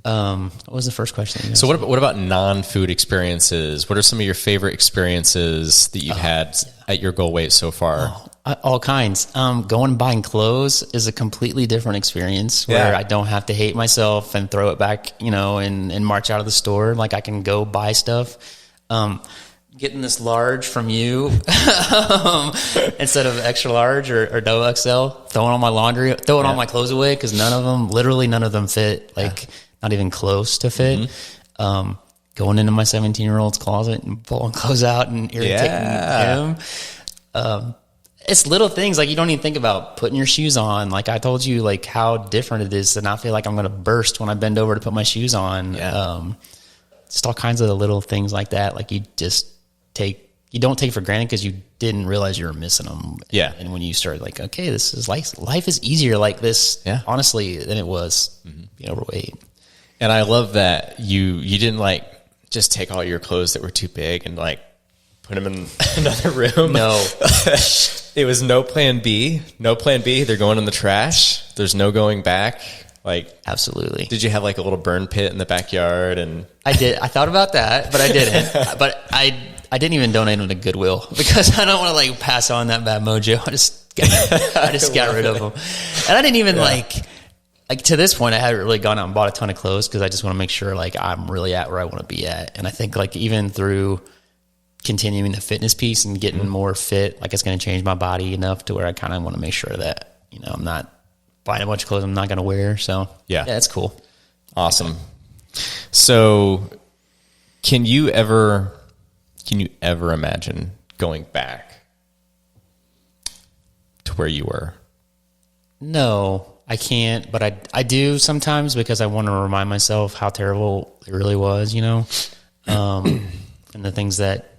What was the first question? So what about non-food experiences? What are some of your favorite experiences that you've had at your goal weight so far? All kinds. Going and buying clothes is a completely different experience where I don't have to hate myself and throw it back, you know, and march out of the store. Like I can go buy stuff. Getting this large from you instead of extra large or double XL, throwing all my laundry, throwing all my clothes away because none of them fit, like not even close to fit. Going into my 17-year-old's closet and pulling clothes out and irritating him. It's little things like you don't even think about putting your shoes on. Like I told you, like how different it is to not feel like I'm going to burst when I bend over to put my shoes on. Just all kinds of little things like that. Like you don't take for granted because you didn't realize you were missing them. Yeah. And when you start like, okay, this is life is easier like this, honestly, than it was being overweight. And I love that you didn't like just take all your clothes that were too big and like put them in another room. No. It was no plan B. No plan B. They're going in the trash. There's no going back. Like, absolutely. Did you have like a little burn pit in the backyard? And I did. I thought about that, but I didn't. But I didn't even donate them to Goodwill because I don't want to like pass on that bad mojo. I just got rid of them. And I didn't even like to this point, I hadn't really gone out and bought a ton of clothes because I just want to make sure like I'm really at where I want to be at. And I think like even through continuing the fitness piece and getting more fit, like it's going to change my body enough to where I kind of want to make sure that, you know, I'm not buying a bunch of clothes I'm not going to wear. So yeah, it's cool. Awesome. So can you ever imagine going back to where you were? No, I can't, but I do sometimes because I want to remind myself how terrible it really was, you know, and the things that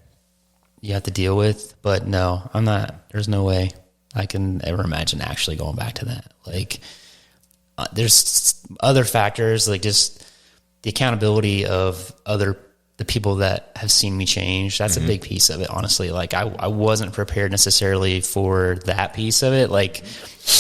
you have to deal with. But no, I'm not. There's no way I can ever imagine actually going back to that. Like, there's other factors, like just the accountability of the people that have seen me change. That's a big piece of it, honestly. Like I wasn't prepared necessarily for that piece of it. Like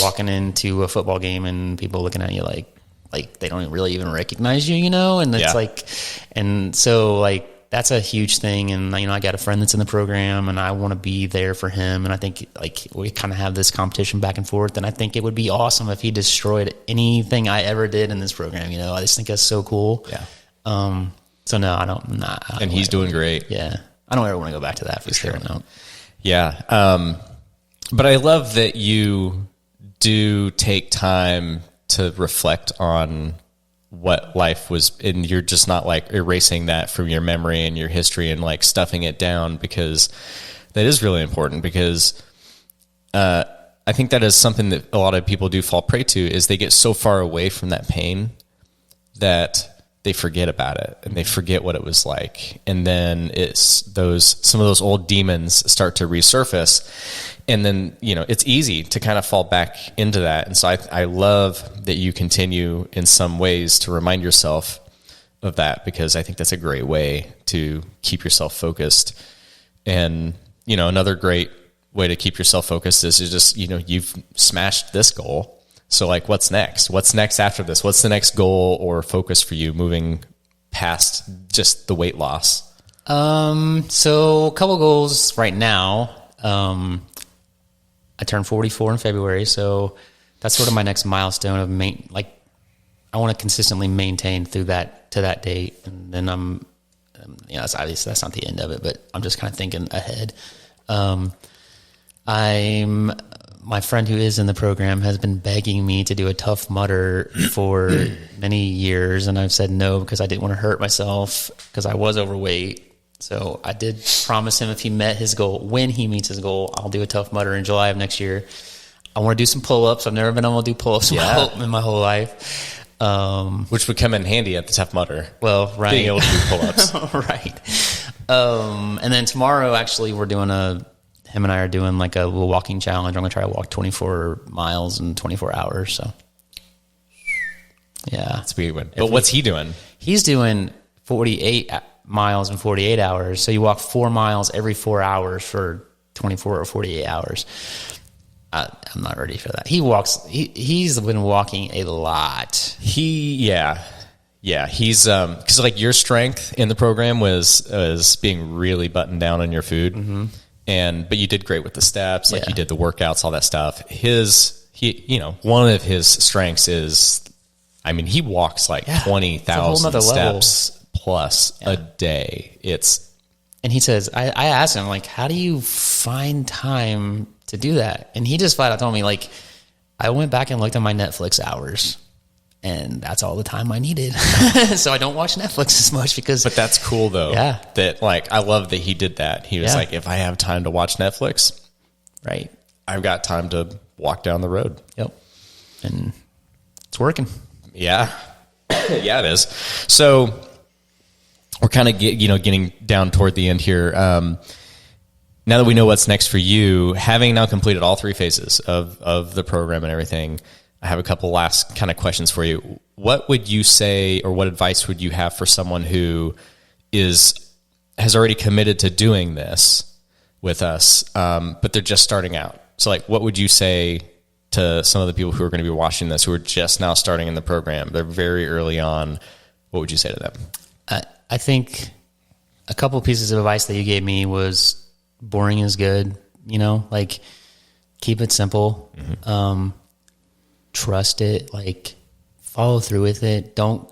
walking into a football game and people looking at you like they don't really even recognize you, you know? And it's like, and so like, that's a huge thing. And, you know, I got a friend that's in the program and I want to be there for him. And I think like we kind of have this competition back and forth. And I think it would be awesome if he destroyed anything I ever did in this program. You know, I just think that's so cool. Yeah. So no, I don't. And he's doing great. Yeah. I don't ever want to go back to that for sure. No. Yeah. But I love that you do take time to reflect on what life was, and you're just not like erasing that from your memory and your history and like stuffing it down, because that is really important. Because I think that is something that a lot of people do fall prey to, is they get so far away from that pain that they forget about it and they forget what it was like. And then some of those old demons start to resurface. And then, it's easy to kind of fall back into that. And so I love that you continue in some ways to remind yourself of that, because I think that's a great way to keep yourself focused. And, another great way to keep yourself focused is just, you've smashed this goal. So like, what's next? What's next after this? What's the next goal or focus for you moving past just the weight loss? So a couple goals right now. I turned 44 in February, so that's sort of my next milestone of I want to consistently maintain through that to that date. And then that's obviously, that's not the end of it, but I'm just kind of thinking ahead. My friend who is in the program has been begging me to do a Tough Mudder for many years, and I've said no because I didn't want to hurt myself because I was overweight. So I did promise him if he met his goal, when he meets his goal, I'll do a Tough Mudder in July of next year. I want to do some pull-ups. I've never been able to do pull-ups in my whole life. Which would come in handy at the Tough Mudder. Well, right. Being able to do pull-ups. Right. And then tomorrow, actually, him and I are doing like a little walking challenge. I'm going to try to walk 24 miles in 24 hours. So, yeah. That's a big one. But what's he doing? He's doing 48 miles in 48 hours. So you walk 4 miles every 4 hours for 24 or 48 hours. I'm not ready for that. He's been walking a lot. Yeah. He's, cause like your strength in the program was being really buttoned down on your food. Mm-hmm. But you did great with the steps, like you did the workouts, all that stuff. One of his strengths is, he walks like 20,000 steps plus a day. And he says, I asked him, like, how do you find time to do that? And he just flat out told me, like, I went back and looked at my Netflix hours, and that's all the time I needed. So I don't watch Netflix as much but that's cool though. Yeah. That like, I love that he did that. He was like, if I have time to watch Netflix, right, I've got time to walk down the road. Yep. And it's working. Yeah. Yeah, it is. So we're kind of getting down toward the end here. Now that we know what's next for you, having now completed all 3 phases of the program and everything, I have a couple last kind of questions for you. What would you say, or what advice would you have for someone who has already committed to doing this with us, but they're just starting out? So like, what would you say to some of the people who are going to be watching this, who are just now starting in the program? They're very early on. What would you say to them? I think a couple of pieces of advice that you gave me was boring is good, like keep it simple. Mm-hmm. Trust it, like follow through with it. Don't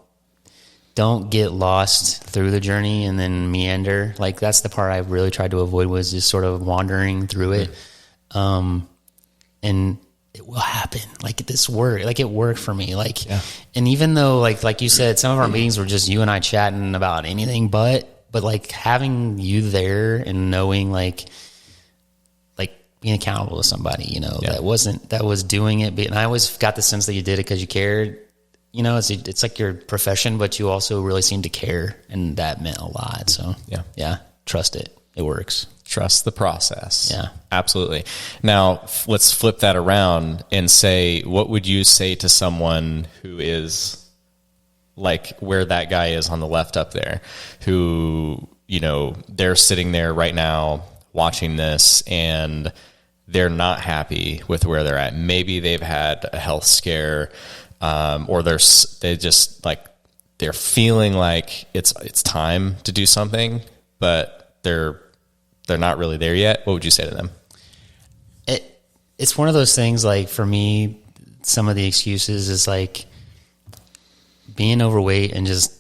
get lost through the journey and then meander. Like that's the part I really tried to avoid, was just sort of wandering through it. And it will happen. Like this worked. Like it worked for me. And even though like you said, some of our meetings were just you and I chatting about anything, but like having you there and knowing like being accountable to somebody, that was doing it. And I always got the sense that you did it because you cared. It's like your profession, but you also really seem to care, and that meant a lot. So yeah, trust it. It works. Trust the process. Yeah, absolutely. Now let's flip that around and say, what would you say to someone who is like where that guy is on the left up there, who, they're sitting there right now watching this and they're not happy with where they're at. Maybe they've had a health scare, or they're feeling like it's time to do something, but they're not really there yet. What would you say to them? It's one of those things, like for me, some of the excuses is like being overweight and just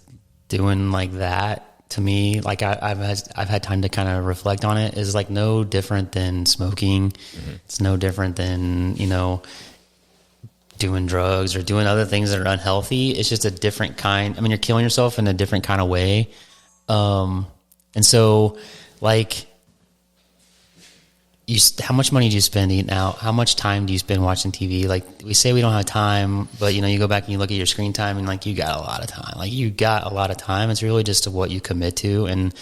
doing like that. To me, like I've had time to kind of reflect on it, is like no different than smoking. Mm-hmm. It's no different than, doing drugs or doing other things that are unhealthy. It's just a different kind. I mean, you're killing yourself in a different kind of way. And so like, how much money do you spend eating out? How much time do you spend watching TV? Like we say we don't have time, but you go back and you look at your screen time and like you got a lot of time. Like you got a lot of time. It's really just what you commit to, and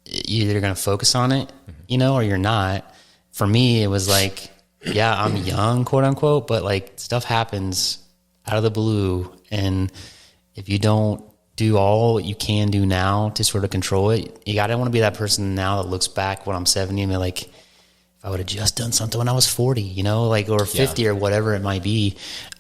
you're either going to focus on it, or you're not. For me, it was like, yeah, I'm young, quote unquote, but like stuff happens out of the blue, and if you don't do all you can do now to sort of control it, I don't want to be that person now that looks back when I'm 70 and be like, if I would have just done something when I was 40, or 50 or whatever it might be.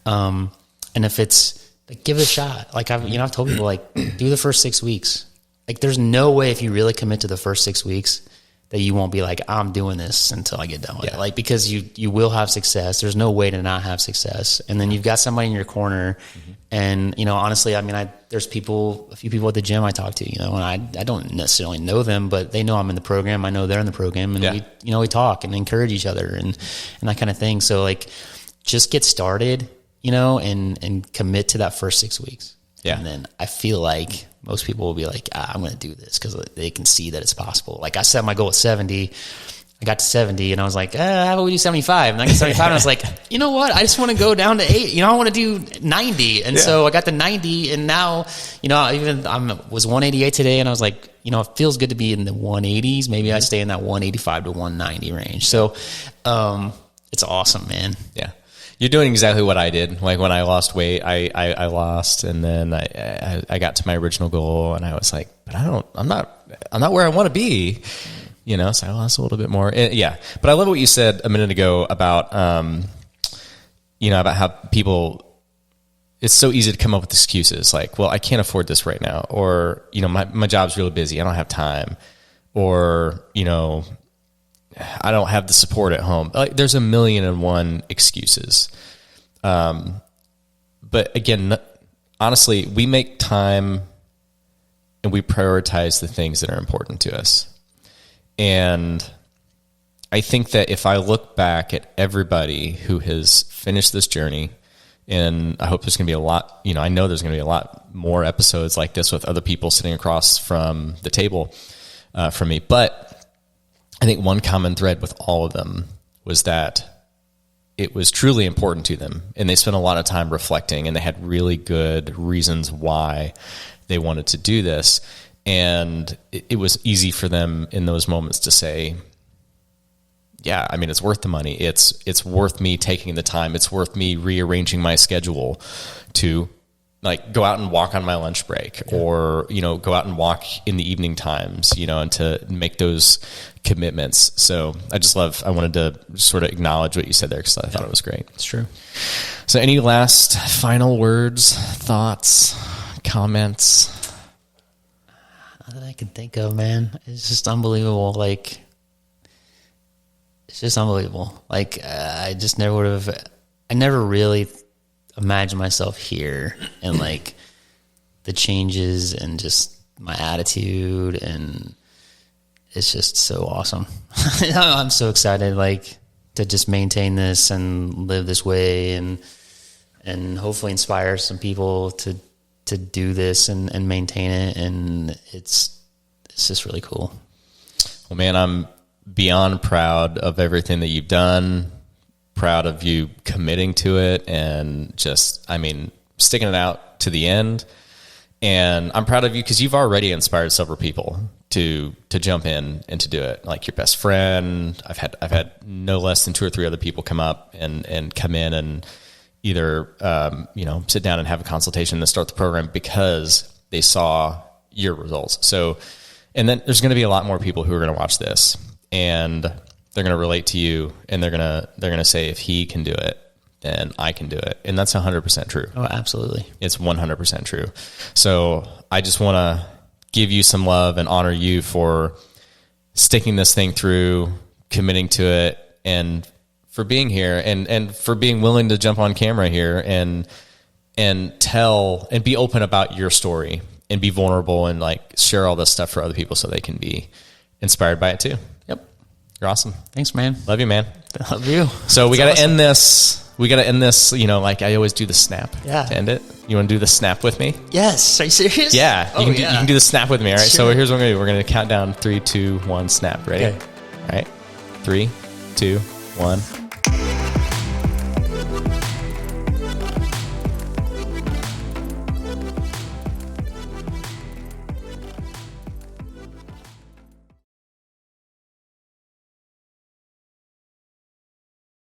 And if it's like, give it a shot. Like I've told people like, do the first 6 weeks. Like there's no way if you really commit to the first 6 weeks that you won't be like, I'm doing this until I get done with it. Like, because you will have success. There's no way to not have success. And then you've got somebody in your corner. And, honestly, I mean, there's a few people at the gym I talk to, and I don't necessarily know them, but they know I'm in the program. I know they're in the program, and we talk and encourage each other and that kind of thing. So like, just get started, and commit to that first 6 weeks. Yeah. And then I feel like most people will be like, I'm going to do this because they can see that it's possible. Like I set my goal at 70. I got to 70 and I was like, how about we do 75? And I got 75 and I was like, you know what? I just want to go down to 8. I want to do 90. And so I got to 90 and now, even I was 188 today and I was like, it feels good to be in the 180s. Maybe I stay in that 185 to 190 range. So it's awesome, man. Yeah. You're doing exactly what I did. Like when I lost weight, I lost, and then I got to my original goal, and I was like, but I'm not where I want to be, so I lost a little bit more. Yeah. But I love what you said a minute ago about, about how people, it's so easy to come up with excuses like, well, I can't afford this right now, or, my job's really busy. I don't have time, or, I don't have the support at home. Like there's 1,000,001 excuses. But again, honestly, we make time and we prioritize the things that are important to us. And I think that if I look back at everybody who has finished this journey, and I hope there's going to be a lot, I know there's going to be a lot more episodes like this with other people sitting across from the table from me. But I think one common thread with all of them was that it was truly important to them, and they spent a lot of time reflecting, and they had really good reasons why they wanted to do this. And it was easy for them in those moments to say, yeah, I mean, it's worth the money. It's worth me taking the time. It's worth me rearranging my schedule to like go out and walk on my lunch break, or, go out and walk in the evening times, and to make those commitments. So I wanted to sort of acknowledge what you said there, because I thought it was great. It's true. So any last final words, thoughts, comments? Not that I can think of, man. It's just unbelievable. Like, it's just unbelievable. Like, I never really imagined myself here, and like the changes and just my attitude, and it's just so awesome. I'm so excited, like, to just maintain this and live this way, and hopefully inspire some people to do this and maintain it. And it's just really cool. Well, man, I'm beyond proud of everything that you've done. Proud of you committing to it and just, sticking it out to the end. And I'm proud of you because you've already inspired several people to jump in and to do it. Like your best friend, I've had no less than 2 or 3 other people come up and come in and either, sit down and have a consultation and start the program because they saw your results. So, and then there's going to be a lot more people who are going to watch this, and they're going to relate to you, and they're going to say, if he can do it, then I can do it. And that's 100% true. Oh, absolutely. It's 100% true. So I just want to give you some love and honor you for sticking this thing through, committing to it, and for being here, and for being willing to jump on camera here and tell and be open about your story and be vulnerable and like share all this stuff for other people so they can be inspired by it too. Yep. You're awesome. Thanks, man. Love you, man. Love you. So we got to end this We got to end this, like I always do the snap Yeah. to end it. You want to do the snap with me? Yes. Are you serious? Yeah. You can do the snap with me. All right. Sure. So here's what we're going to do. We're going to count down 3, 2, 1, snap. Ready? Okay. All right. 3, 2, 1.